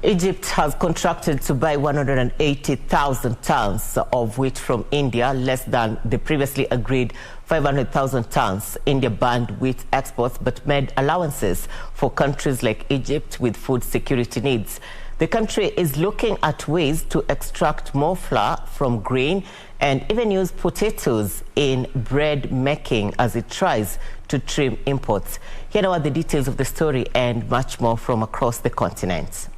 Egypt has contracted to buy 180,000 tons, of which from India, less than the previously agreed 500,000 tons. India banned wheat exports but made allowances for countries like Egypt with food security needs. The country is looking at ways to extract more flour from grain and even use potatoes in bread making as it tries to trim imports. Here now are the details of the story and much more from across the continent.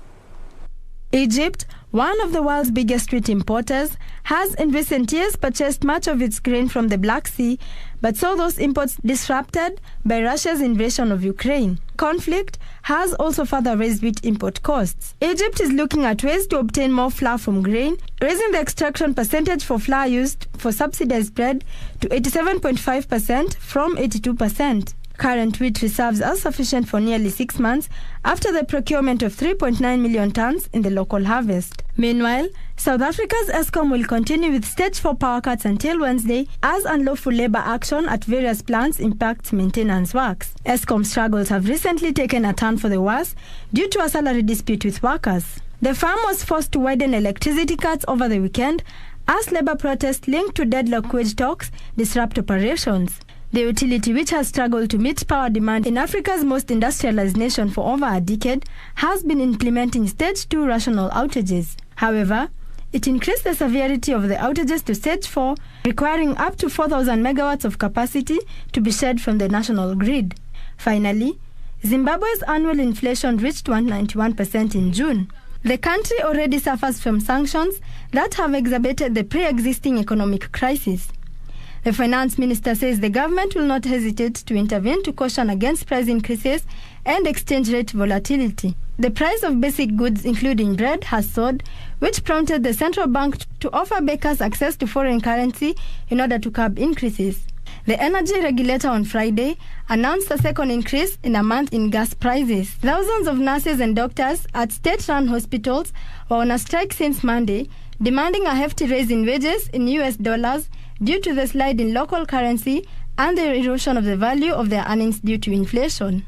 Egypt, one of the world's biggest wheat importers, has in recent years purchased much of its grain from the Black Sea, but saw those imports disrupted by Russia's invasion of Ukraine. Conflict has also further raised wheat import costs. Egypt is looking at ways to obtain more flour from grain, raising the extraction percentage for flour used for subsidized bread to 87.5% from 82%. Current wheat reserves are sufficient for nearly 6 months after the procurement of 3.9 million tons in the local harvest. Meanwhile, South Africa's Eskom will continue with Stage 4 power cuts until Wednesday as unlawful labor action at various plants impacts maintenance works. Eskom's struggles have recently taken a turn for the worse due to a salary dispute with workers. The firm was forced to widen electricity cuts over the weekend as labor protests linked to deadlock wage talks disrupt operations. The utility, which has struggled to meet power demand in Africa's most industrialized nation for over a decade, has been implementing Stage 2 rational outages. However, it increased the severity of the outages to Stage 4, requiring up to 4,000 megawatts of capacity to be shed from the national grid. Finally, Zimbabwe's annual inflation reached 191% in June. The country already suffers from sanctions that have exacerbated the pre-existing economic crisis. The finance minister says the government will not hesitate to intervene to caution against price increases and exchange rate volatility. The price of basic goods, including bread, has soared, which prompted the central bank to offer bakers access to foreign currency in order to curb increases. The energy regulator on Friday announced a second increase in a month in gas prices. Thousands of nurses and doctors at state-run hospitals were on a strike since Monday, demanding a hefty raise in wages in US dollars due to the slide in local currency and the erosion of the value of their earnings due to inflation.